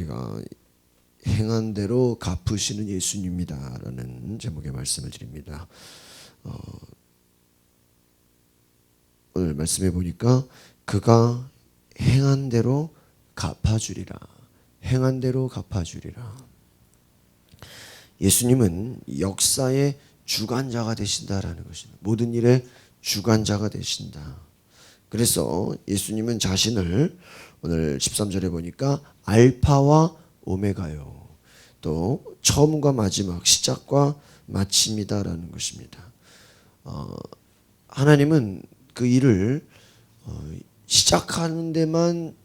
우리가 행한 대로 갚으시는 예수님이다라는 제목의 말씀을 드립니다. 오늘 말씀해 보니까 그가 행한 대로 갚아주리라. 행한 대로 갚아주리라. 예수님은 역사의 주관자가 되신다라는 것입니다. 모든 일의 주관자가 되신다. 그래서 예수님은 자신을 오늘 13절에 보니까 알파와 오메가요. 또 처음과 마지막, 시작과 마침이다라는 것입니다. 하나님은 그 일을 시작하는 데만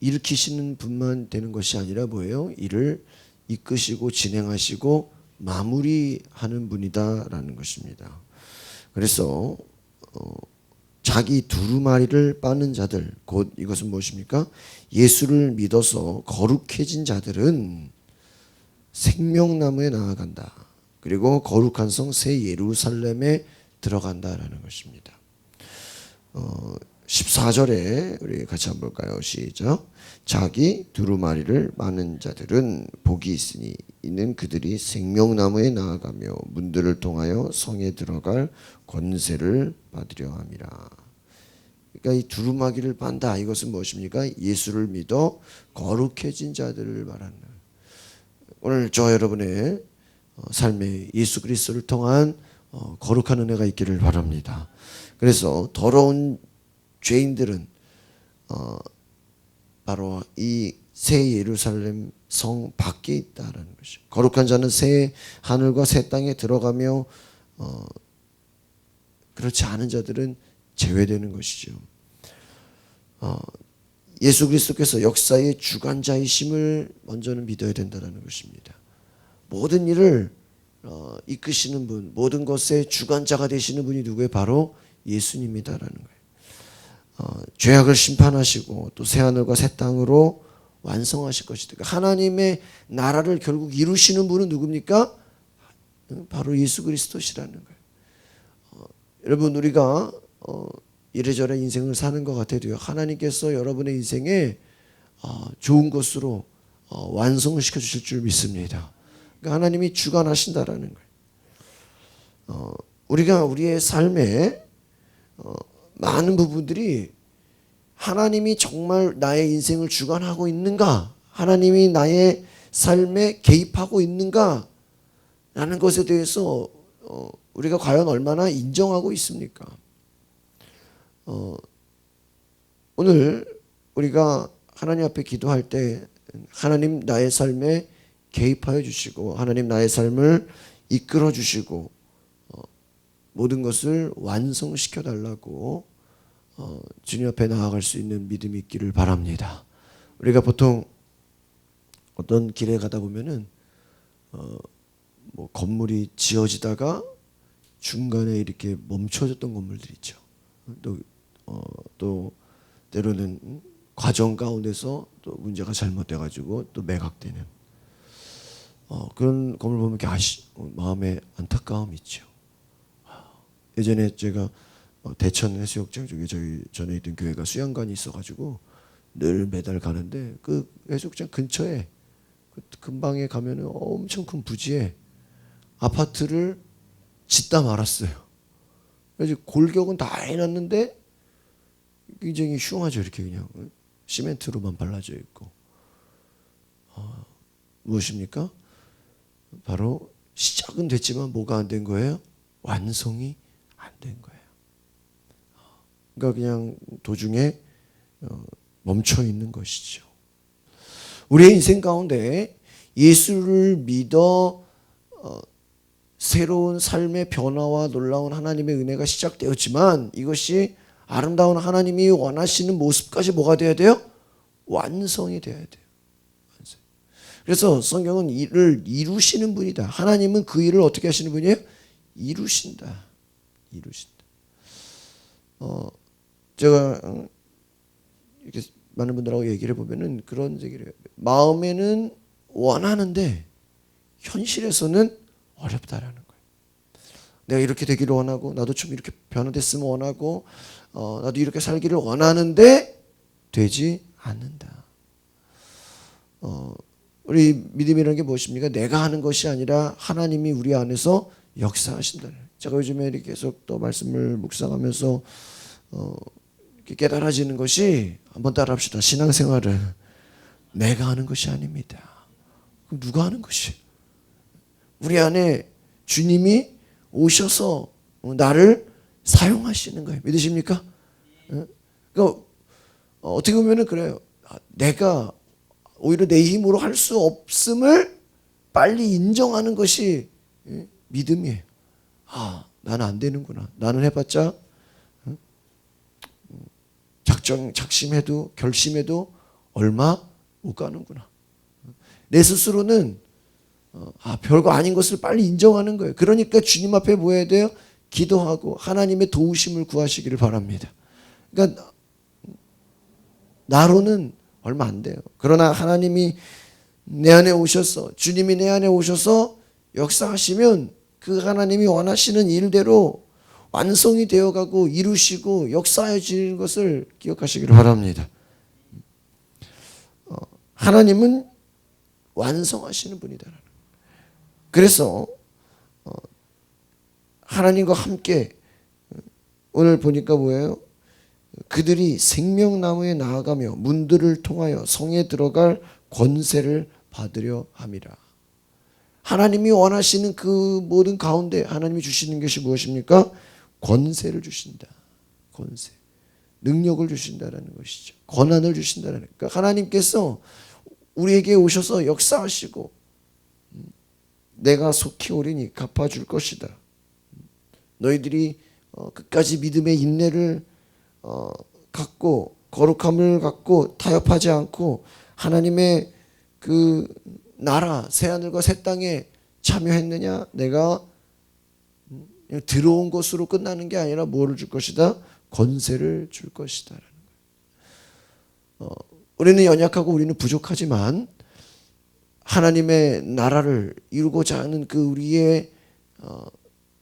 일으키시는 분만 되는 것이 아니라 뭐예요? 이를 이끄시고 진행하시고 마무리하는 분이다라는 것입니다. 그래서 자기 두루마리를 빠는 자들, 곧 이것은 무엇입니까? 예수를 믿어서 거룩해진 자들은 생명나무에 나아간다. 그리고 거룩한 성 새 예루살렘에 들어간다라는 것입니다. 14절에 우리 같이 한번 볼까요? 시작. 자기 두루마리를 마는 자들은 복이 있으니 이는 그들이 생명나무에 나아가며 문들을 통하여 성에 들어갈 권세를 받으려 함이라. 그러니까 이 두루마기를 빤다. 이것은 무엇입니까? 예수를 믿어 거룩해진 자들을 말하는. 오늘 저 여러분의 삶에 예수 그리스도를 통한 거룩한 은혜가 있기를 바랍니다. 그래서 더러운 죄인들은 바로 이 새 예루살렘 성 밖에 있다라는 것이죠. 거룩한 자는 새 하늘과 새 땅에 들어가며 그렇지 않은 자들은 제외되는 것이죠. 예수 그리스도께서 역사의 주관자이심을 먼저는 믿어야 된다는 것입니다. 모든 일을 이끄시는 분, 모든 것의 주관자가 되시는 분이 누구예요? 바로 예수님이다라는 거예요. 죄악을 심판하시고 또 새하늘과 새 땅으로 완성하실 것이다. 하나님의 나라를 결국 이루시는 분은 누굽니까? 바로 예수 그리스도시라는 거예요. 여러분 우리가 이래저래 인생을 사는 것 같아도요, 하나님께서 여러분의 인생에 좋은 것으로 완성을 시켜주실 줄 믿습니다. 그러니까 하나님이 주관하신다라는 거예요. 우리가 우리의 삶에 많은 부분들이 하나님이 정말 나의 인생을 주관하고 있는가? 하나님이 나의 삶에 개입하고 있는가? 라는 것에 대해서 우리가 과연 얼마나 인정하고 있습니까? 오늘 우리가 하나님 앞에 기도할 때 하나님 나의 삶에 개입하여 주시고 하나님 나의 삶을 이끌어 주시고 모든 것을 완성시켜 달라고 주님 앞에 나아갈 수 있는 믿음이 있기를 바랍니다. 우리가 보통 어떤 길에 가다 보면은 뭐 건물이 지어지다가 중간에 이렇게 멈춰졌던 건물들 있죠. 또 때로는 과정 가운데서 또 문제가 잘못돼 가지고 또 매각되는 그런 건물 보면 이렇게 마음에 안타까움이 있죠. 예전에 제가 대천 해수욕장 쪽에 저희 전에 있던 교회가 수양관이 있어가지고 늘 매달 가는데 그 해수욕장 근처에 근방에 가면은 엄청 큰 부지에 아파트를 짓다 말았어요. 그래서 골격은 다 해놨는데 굉장히 흉하죠. 이렇게 그냥 시멘트로만 발라져 있고. 무엇입니까? 바로 시작은 됐지만 뭐가 안 된 거예요? 완성이 안 된 거예요. 그러니까 그냥 도중에 멈춰 있는 것이죠. 우리의 인생 가운데 예수를 믿어 새로운 삶의 변화와 놀라운 하나님의 은혜가 시작되었지만 이것이 아름다운 하나님이 원하시는 모습까지 뭐가 돼야 돼요? 완성이 돼야 돼요. 완성. 그래서 성경은 이를 이루시는 분이다. 하나님은 그 일을 어떻게 하시는 분이에요? 이루신다. 이루신다. 제가 이렇게 많은 분들하고 얘기를 해보면은 그런 얘기를 해요. 마음에는 원하는데 현실에서는 어렵다라는 거예요. 내가 이렇게 되기를 원하고 나도 좀 이렇게 변화됐으면 원하고 나도 이렇게 살기를 원하는데 되지 않는다. 우리 믿음이라는 게 무엇입니까? 내가 하는 것이 아니라 하나님이 우리 안에서 역사하신다. 제가 요즘에 이렇게 계속 또 말씀을 묵상하면서 이렇게 깨달아지는 것이, 한번 따라합시다. 신앙생활은 내가 하는 것이 아닙니다. 그럼 누가 하는 것이? 우리 안에 주님이 오셔서 나를 사용하시는 거예요. 믿으십니까? 그러니까 어떻게 보면은 그래요. 내가 오히려 내 힘으로 할 수 없음을 빨리 인정하는 것이 믿음이에요. 나는 안 되는구나. 나는 해봤자 작심해도 결심해도 얼마 못 가는구나. 내 스스로는 별거 아닌 것을 빨리 인정하는 거예요. 그러니까 주님 앞에 뭐 해야 돼요? 기도하고 하나님의 도우심을 구하시기를 바랍니다. 그러니까 나로는 얼마 안 돼요. 그러나 하나님이 내 안에 오셔서, 주님이 내 안에 오셔서 역사하시면 그 하나님이 원하시는 일대로 완성이 되어가고 이루시고 역사해지는 것을 기억하시기를 바랍니다. 하나님은 완성하시는 분이다. 그래서 하나님과 함께 오늘 보니까 뭐예요? 그들이 생명나무에 나아가며 문들을 통하여 성에 들어갈 권세를 받으려 함이라. 하나님이 원하시는 그 모든 가운데 하나님이 주시는 것이 무엇입니까? 권세를 주신다. 권세. 능력을 주신다라는 것이죠. 권한을 주신다라는 거예요. 그러니까 하나님께서 우리에게 오셔서 역사하시고 내가 속히 오리니 갚아줄 것이다. 너희들이 끝까지 믿음의 인내를 갖고 거룩함을 갖고 타협하지 않고 하나님의 그 나라 새하늘과 새 땅에 참여했느냐? 내가 들어온 것으로 끝나는 게 아니라 뭐를 줄 것이다? 권세를 줄 것이다. 우리는 연약하고 우리는 부족하지만 하나님의 나라를 이루고자 하는 그 우리의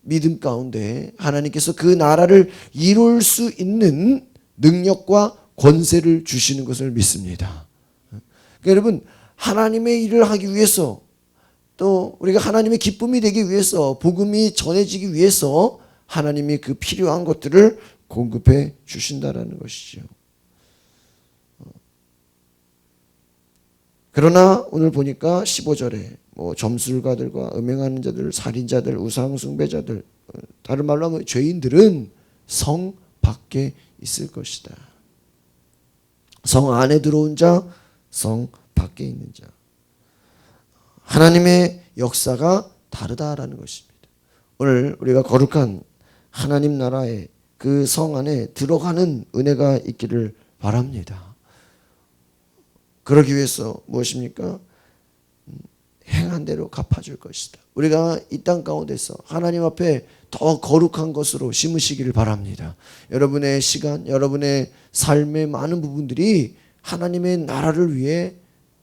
믿음 가운데 하나님께서 그 나라를 이룰 수 있는 능력과 권세를 주시는 것을 믿습니다. 그러니까 여러분, 하나님의 일을 하기 위해서 또 우리가 하나님의 기쁨이 되기 위해서 복음이 전해지기 위해서 하나님이 그 필요한 것들을 공급해 주신다라는 것이죠. 그러나 오늘 보니까 15절에 점술가들과 음행하는 자들, 살인자들, 우상 숭배자들, 다른 말로 하면 죄인들은 성 밖에 있을 것이다. 성 안에 들어온 자, 성 밖에 있는 자. 하나님의 역사가 다르다라는 것입니다. 오늘 우리가 거룩한 하나님 나라의 그 성 안에 들어가는 은혜가 있기를 바랍니다. 그러기 위해서 무엇입니까? 행한 대로 갚아줄 것이다. 우리가 이 땅 가운데서 하나님 앞에 더 거룩한 것으로 심으시기를 바랍니다. 여러분의 시간, 여러분의 삶의 많은 부분들이 하나님의 나라를 위해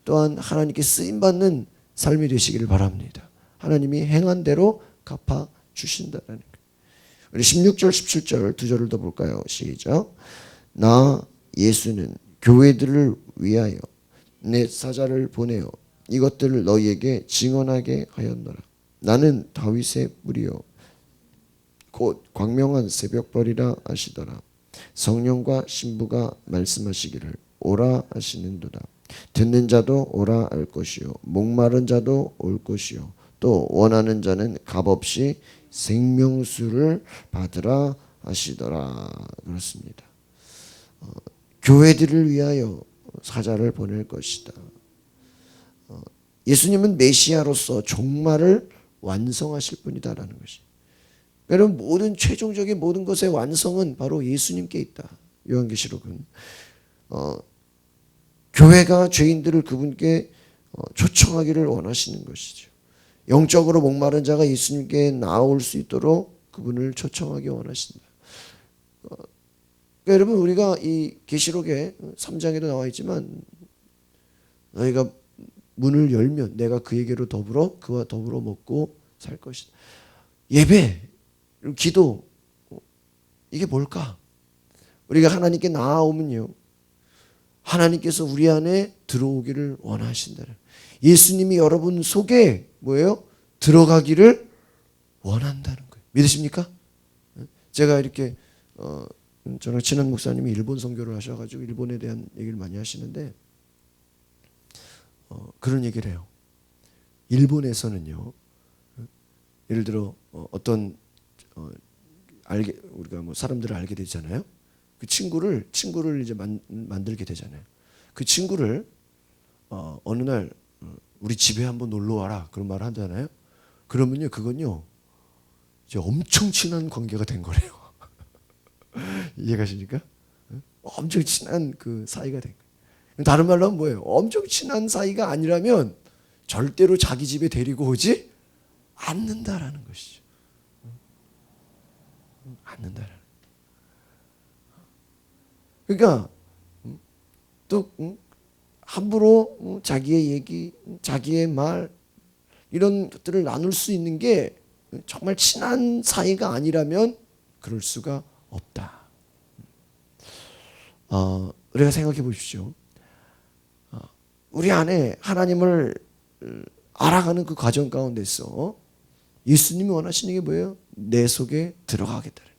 또한 하나님께 쓰임받는 삶이 되시기를 바랍니다. 하나님이 행한 대로 갚아주신다는 거예요. 우리 16절, 17절 두 절을 더 볼까요? 시작. 나 예수는 교회들을 위하여 내 사자를 보내어 이것들을 너희에게 증언하게 하였노라. 나는 다윗의 뿌리요 곧 광명한 새벽벌이라 하시더라. 성령과 신부가 말씀하시기를 오라 하시는도다. 듣는 자도 오라 할 것이요 목마른 자도 올 것이요 또 원하는 자는 값없이 생명수를 받으라 하시더라. 그렇습니다. 교회들을 위하여 사자를 보낼 것이다. 예수님은 메시아로서 종말을 완성하실 분이다라는 것이. 여러분, 모든 최종적인 모든 것의 완성은 바로 예수님께 있다. 요한계시록은 교회가 죄인들을 그분께 초청하기를 원하시는 것이죠. 영적으로 목마른 자가 예수님께 나올 수 있도록 그분을 초청하기 원하신다. 그러니까 여러분, 우리가 이 계시록에 3장에도 나와 있지만 너희가 문을 열면 내가 그에게로 더불어 그와 더불어 먹고 살 것이다. 예배, 기도, 이게 뭘까? 우리가 하나님께 나아오면요, 하나님께서 우리 안에 들어오기를 원하신다는, 예수님이 여러분 속에 뭐예요? 들어가기를 원한다는 거예요. 믿으십니까? 제가 이렇게 저랑 친한 목사님이 일본 선교를 하셔가지고 일본에 대한 얘기를 많이 하시는데 그런 얘기를 해요. 일본에서는요, 예를 들어 어떤 우리가 뭐 사람들을 알게 되잖아요. 그 친구를 이제 만들게 되잖아요. 그 친구를 어느 날 우리 집에 한번 놀러 와라 그런 말을 하잖아요. 그러면요, 그건요 이제 엄청 친한 관계가 된 거래요. 이해가십니까? 엄청 친한 그 사이가 된 거예요. 다른 말로 하면 뭐예요? 엄청 친한 사이가 아니라면 절대로 자기 집에 데리고 오지 않는다라는 것이죠. 않는다라는. 그러니까 또 함부로 자기의 얘기, 자기의 말 이런 것들을 나눌 수 있는 게 정말 친한 사이가 아니라면 그럴 수가 없다. 우리가 생각해 보십시오. 우리 안에 하나님을 알아가는 그 과정 가운데서 예수님이 원하시는 게 뭐예요? 내 속에 들어가겠다는,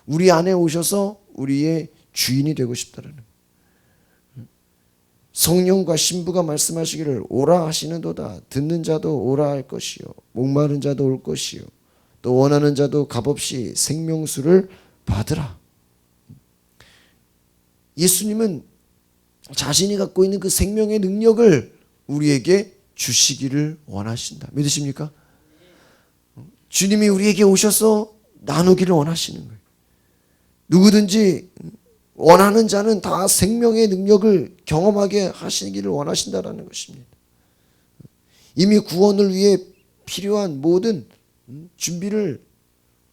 우리 안에 오셔서 우리의 주인이 되고 싶다는, 성령과 신부가 말씀하시기를 오라 하시는도다. 듣는 자도 오라 할 것이요, 목마른 자도 올 것이요, 또 원하는 자도 값없이 생명수를 받으라. 예수님은 자신이 갖고 있는 그 생명의 능력을 우리에게 주시기를 원하신다. 믿으십니까? 주님이 우리에게 오셔서 나누기를 원하시는 거예요. 누구든지 원하는 자는 다 생명의 능력을 경험하게 하시기를 원하신다라는 것입니다. 이미 구원을 위해 필요한 모든 준비를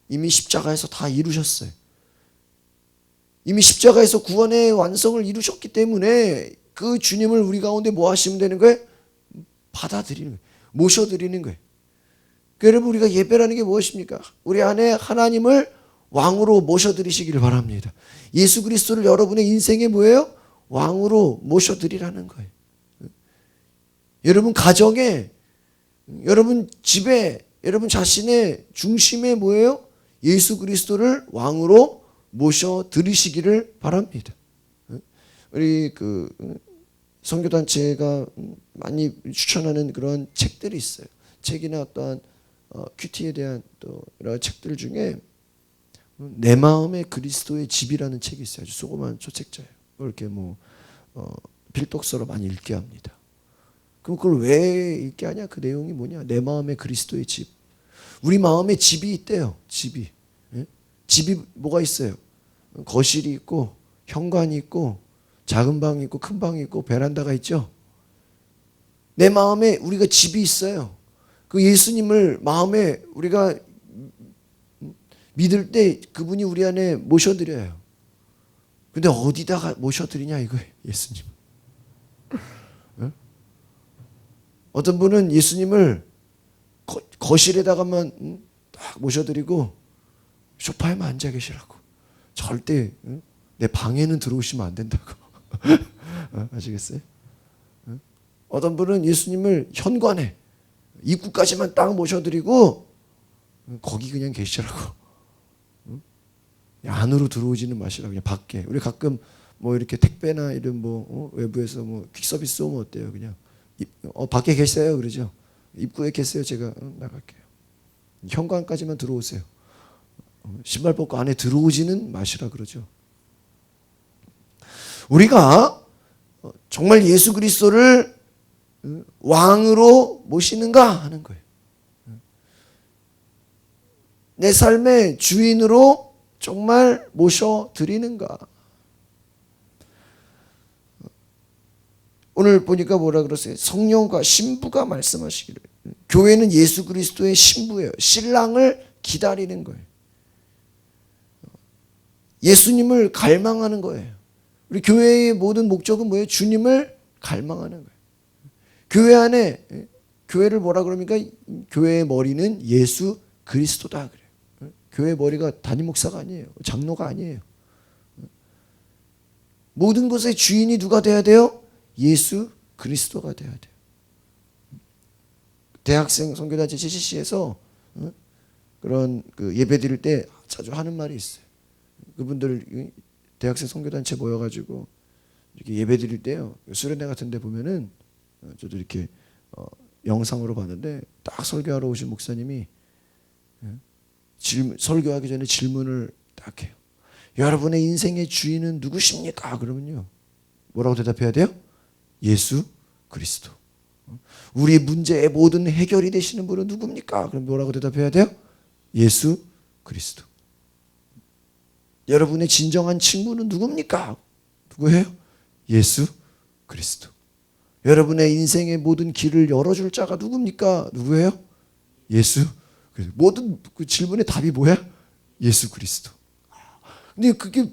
이미 십자가에서 다 이루셨어요. 이미 십자가에서 구원의 완성을 이루셨기 때문에 그 주님을 우리 가운데 뭐 하시면 되는 거예요? 받아들이는 거예요. 모셔드리는 거예요. 여러분, 우리가 예배라는 게 무엇입니까? 우리 안에 하나님을 왕으로 모셔드리시기를 바랍니다. 예수 그리스도를 여러분의 인생에 뭐예요? 왕으로 모셔드리라는 거예요. 여러분 가정에, 여러분 집에, 여러분 자신의 중심에 뭐예요? 예수 그리스도를 왕으로 모셔드리시기를 바랍니다. 우리 그 선교단체가 많이 추천하는 그런 책들이 있어요. 책이나 어떠한 큐티에 대한 또 여러 책들 중에 내 마음의 그리스도의 집이라는 책이 있어요. 아주 조그만 초책자예요. 이렇게 뭐 필독서로 많이 읽게 합니다. 그럼 그걸 왜 읽게 하냐? 그 내용이 뭐냐? 내 마음의 그리스도의 집. 우리 마음에 집이 있대요. 집이. 예? 집이 뭐가 있어요? 거실이 있고 현관이 있고 작은 방이 있고 큰 방이 있고 베란다가 있죠. 내 마음에 우리가 집이 있어요. 그 예수님을 마음에 우리가 믿을 때 그분이 우리 안에 모셔드려요. 근데 어디다가 모셔드리냐 이거예요. 예수님. 어떤 분은 예수님을 거실에다가만 딱 모셔드리고 소파에만 앉아 계시라고. 절대 내 방에는 들어오시면 안 된다고. 아시겠어요? 어떤 분은 예수님을 현관에 입구까지만 딱 모셔드리고 거기 그냥 계시라고. 안으로 들어오지는 마시라고. 그냥 밖에. 우리 가끔 뭐 이렇게 택배나 이런 뭐 외부에서 뭐 퀵서비스 오면 어때요? 그냥 밖에 계세요 그러죠. 입구에 계세요. 제가 나갈게요. 현관까지만 들어오세요. 신발 벗고 안에 들어오지는 마시라 그러죠. 우리가 정말 예수 그리스도를 왕으로 모시는가 하는 거예요. 내 삶의 주인으로 정말 모셔드리는가. 오늘 보니까 뭐라 그러세요? 성령과 신부가 말씀하시기를. 교회는 예수 그리스도의 신부예요. 신랑을 기다리는 거예요. 예수님을 갈망하는 거예요. 우리 교회의 모든 목적은 뭐예요? 주님을 갈망하는 거예요. 교회 안에, 교회를 뭐라 그럽니까? 교회의 머리는 예수 그리스도다 그래요. 교회 머리가 담임 목사가 아니에요. 장로가 아니에요. 모든 것의 주인이 누가 돼야 돼요? 예수 그리스도가 돼야 돼요. 대학생 선교단체 CCC에서 그런 그 예배 드릴 때 자주 하는 말이 있어요. 그분들 대학생 선교단체 모여가지고 이렇게 예배 드릴 때요, 수련회 같은 데 보면은 저도 이렇게 영상으로 봤는데 딱 설교하러 오신 목사님이 설교하기 전에 질문을 딱 해요. 여러분의 인생의 주인은 누구십니까? 그러면요, 뭐라고 대답해야 돼요? 예수 그리스도. 우리 문제의 모든 해결이 되시는 분은 누굽니까? 그럼 뭐라고 대답해야 돼요? 예수 그리스도. 여러분의 진정한 친구는 누굽니까? 누구예요? 예수 그리스도. 여러분의 인생의 모든 길을 열어줄 자가 누굽니까? 누구예요? 예수 그리스도. 모든 그 질문의 답이 뭐야? 예수 그리스도. 근데 그게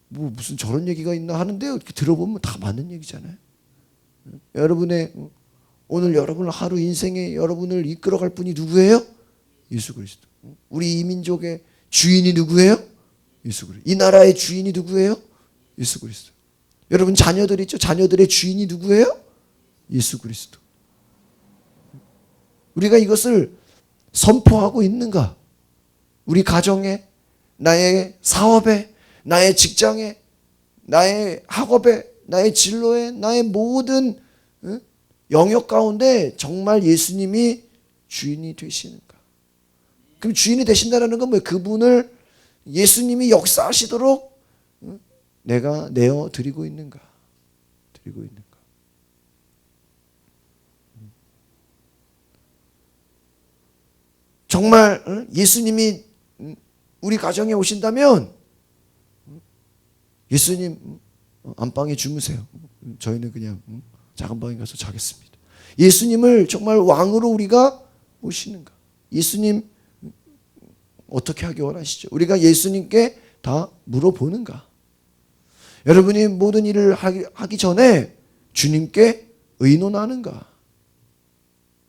뭐 무슨 저런 얘기가 있나 하는데 이렇게 들어보면 다 맞는 얘기잖아요. 여러분의 오늘 여러분을 하루 인생에 여러분을 이끌어갈 분이 누구예요? 예수 그리스도. 우리 이 민족의 주인이 누구예요? 예수 그리스도. 이 나라의 주인이 누구예요? 예수 그리스도. 여러분 자녀들 있죠? 자녀들의 주인이 누구예요? 예수 그리스도. 우리가 이것을 선포하고 있는가? 우리 가정에, 나의 사업에, 나의 직장에, 나의 학업에, 나의 진로에, 나의 모든 영역 가운데 정말 예수님이 주인이 되시는가? 그럼 주인이 되신다는 건 뭐예요? 그분을 예수님이 역사하시도록 내가 내어 드리고 있는가? 드리고 있는가? 정말 예수님이 우리 가정에 오신다면 예수님 안방에 주무세요. 저희는 그냥 작은 방에 가서 자겠습니다. 예수님을 정말 왕으로 우리가 모시는가? 예수님 어떻게 하기 원하시죠? 우리가 예수님께 다 물어보는가? 여러분이 모든 일을 하기 전에 주님께 의논하는가?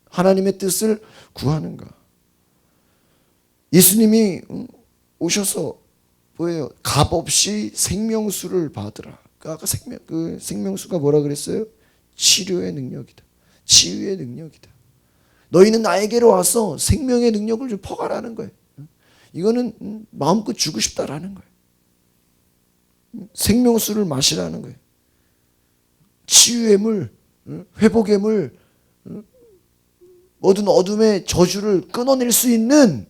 하나님의 뜻을 구하는가? 예수님이 오셔서 뭐예요? 값없이 생명수를 받으라. 아까 생명수가 뭐라 그랬어요? 치료의 능력이다. 치유의 능력이다. 너희는 나에게로 와서 생명의 능력을 좀 퍼가라는 거예요. 이거는 마음껏 주고 싶다라는 거예요. 생명수를 마시라는 거예요. 치유의 물, 회복의 물, 모든 어둠의 저주를 끊어낼 수 있는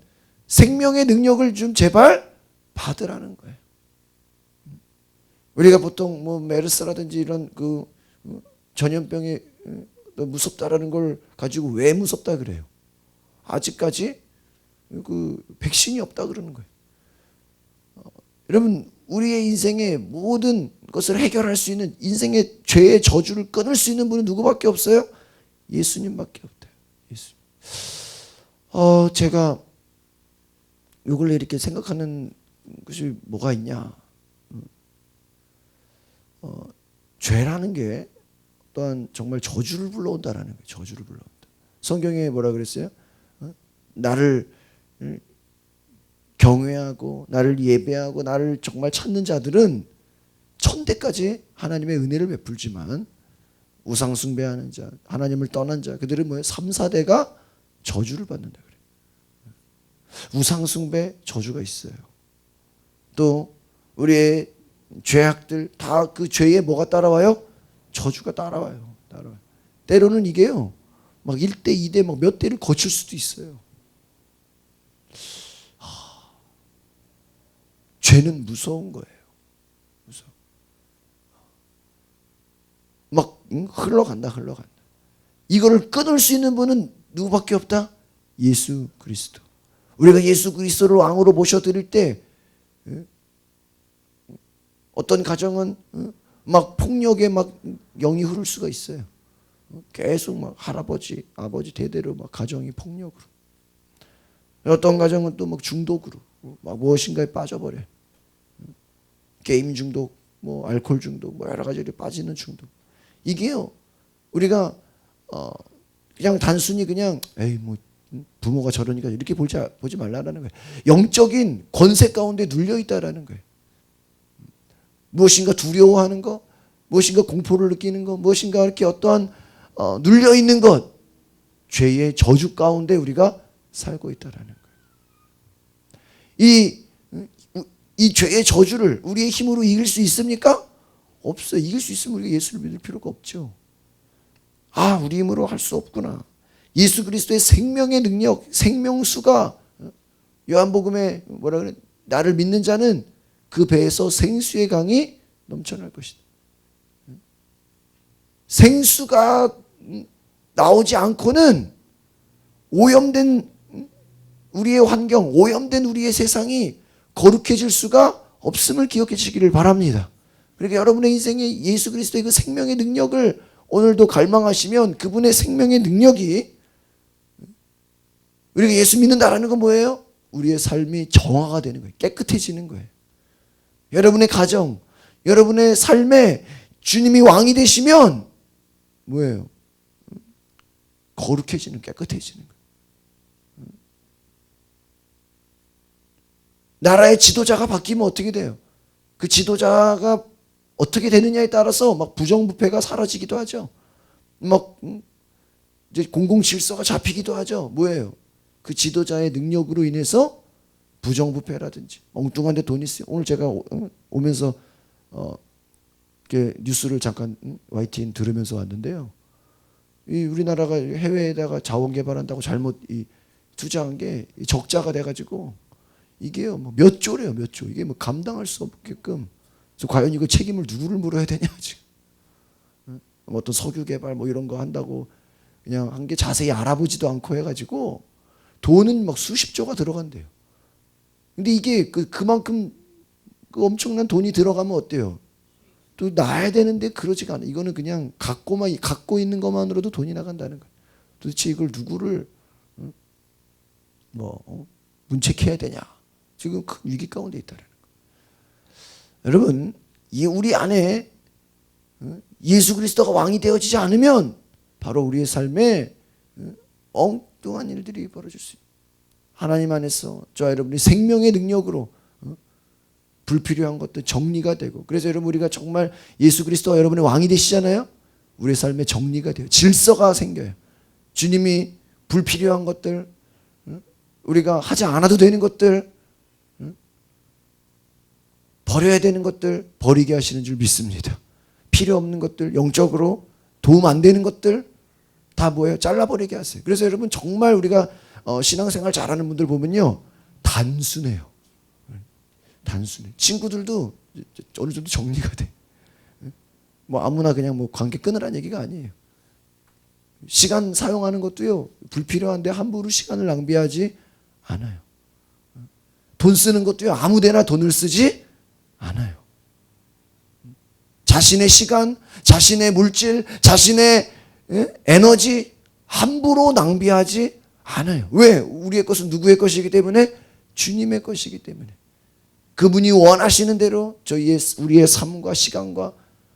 생명의 능력을 좀 제발 받으라는 거예요. 우리가 보통 뭐 메르스라든지 이런 그 전염병이 무섭다라는 걸 가지고 왜 무섭다 그래요? 아직까지 그 백신이 없다 그러는 거예요. 여러분, 우리의 인생의 모든 것을 해결할 수 있는, 인생의 죄의 저주를 끊을 수 있는 분은 누구밖에 없어요? 예수님밖에 없대요. 예수님. 제가 요 근래 이렇게 생각하는 것이 뭐가 있냐? 죄라는 게 또한 정말 저주를 불러온다라는 거예요. 저주를 불러온다. 성경에 뭐라 그랬어요? 나를 경외하고 나를 예배하고 나를 정말 찾는 자들은 천대까지 하나님의 은혜를 베풀지만 우상 숭배하는 자, 하나님을 떠난 자, 그들은 뭐예요? 3, 4대가 저주를 받는다 그래요. 우상 숭배 저주가 있어요. 또 우리의 죄악들 다 그 죄에 뭐가 따라와요? 저주가 따라와요. 때로는 이게요, 막 1대, 2대 막 몇 대를 거칠 수도 있어요. 죄는 무서운 거예요. 무서워. 막 흘러간다. 이거를 끊을 수 있는 분은 누구밖에 없다? 예수 그리스도. 우리가 예수 그리스도를 왕으로 모셔드릴 때 어떤 가정은 막 폭력에 막 영이 흐를 수가 있어요. 계속 막 할아버지, 아버지 대대로 막 가정이 폭력으로. 어떤 가정은 또 막 중독으로 막 무엇인가에 빠져버려요. 게임 중독, 뭐 알코올 중독, 뭐 여러 가지로 빠지는 중독. 이게요, 우리가 그냥 단순히 그냥 에이 뭐 부모가 저러니까 이렇게 보지 말라라는 거예요. 영적인 권세 가운데 눌려 있다라는 거예요. 무엇인가 두려워하는 것, 무엇인가 공포를 느끼는 것, 무엇인가 이렇게 어떠한 눌려 있는 것, 죄의 저주 가운데 우리가 살고 있다라는 거예요. 이 죄의 저주를 우리의 힘으로 이길 수 있습니까? 없어요. 이길 수 있으면 우리가 예수를 믿을 필요가 없죠. 우리 힘으로 할 수 없구나. 예수 그리스도의 생명의 능력, 생명수가 요한복음에 뭐라 그래? 나를 믿는 자는 그 배에서 생수의 강이 넘쳐날 것이다. 생수가 나오지 않고는 오염된 우리의 환경, 오염된 우리의 세상이 거룩해질 수가 없음을 기억해 주시기를 바랍니다. 그러니까 여러분의 인생에 예수 그리스도의 그 생명의 능력을 오늘도 갈망하시면 그분의 생명의 능력이 우리가 예수 믿는다라는 건 뭐예요? 우리의 삶이 정화가 되는 거예요. 깨끗해지는 거예요. 여러분의 가정, 여러분의 삶에 주님이 왕이 되시면 뭐예요? 거룩해지는, 깨끗해지는 거예요. 나라의 지도자가 바뀌면 어떻게 돼요? 그 지도자가 어떻게 되느냐에 따라서 막 부정부패가 사라지기도 하죠. 막 이제 공공질서가 잡히기도 하죠. 뭐예요? 그 지도자의 능력으로 인해서 부정부패라든지 엉뚱한 데 돈이 있어요. 오늘 제가 오면서 이렇게 뉴스를 잠깐 YTN 들으면서 왔는데요. 이 우리나라가 해외에다가 자원 개발한다고 잘못 투자한 게 적자가 돼가지고 이게요 뭐 몇 조래요, 몇 조. 이게 뭐 감당할 수 없게끔. 그래서 과연 이거 책임을 누구를 물어야 되냐 지금. 뭐 어떤 석유 개발 뭐 이런 거 한다고 그냥 한 게 자세히 알아보지도 않고 해가지고 돈은 막 수십조가 들어간대요. 근데 이게 그만큼 그 엄청난 돈이 들어가면 어때요? 또 놔야 되는데 그러지가 않아. 이거는 그냥 갖고 있는 것만으로도 돈이 나간다는 거예요. 도대체 이걸 누구를 문책해야 되냐? 지금 큰 위기 가운데 있다는 거예요. 여러분, 우리 안에 예수 그리스도가 왕이 되어지지 않으면 바로 우리의 삶에 엉뚱한 일들이 벌어질 수 있어요. 하나님 안에서 저와 여러분이 생명의 능력으로 불필요한 것도 정리가 되고, 그래서 여러분 우리가 정말 예수 그리스도가 여러분의 왕이 되시잖아요. 우리의 삶에 정리가 돼요. 질서가 생겨요. 주님이 불필요한 것들, 우리가 하지 않아도 되는 것들, 버려야 되는 것들 버리게 하시는 줄 믿습니다. 필요 없는 것들, 영적으로 도움 안 되는 것들 다 뭐예요? 잘라버리게 하세요. 그래서 여러분 정말 우리가 신앙생활 잘하는 분들 보면요, 단순해요. 단순해. 친구들도 어느 정도 정리가 돼. 뭐 아무나 그냥 뭐 관계 끊으라는 얘기가 아니에요. 시간 사용하는 것도요, 불필요한데 함부로 시간을 낭비하지 않아요. 돈 쓰는 것도요, 아무데나 돈을 쓰지 않아요. 자신의 시간, 자신의 물질, 자신의 에너지 함부로 낭비하지 않아요. 왜? 우리의 것은 누구의 것이기 때문에? 주님의 것이기 때문에. 그분이 원하시는 대로 우리의 삶과 시간과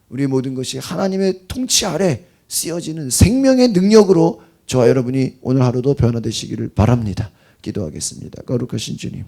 우리의 모든 것이 하나님의 통치 아래 쓰여지는 생명의 능력으로 저와 여러분이 오늘 하루도 변화되시기를 바랍니다. 기도하겠습니다. 거룩하신 주님,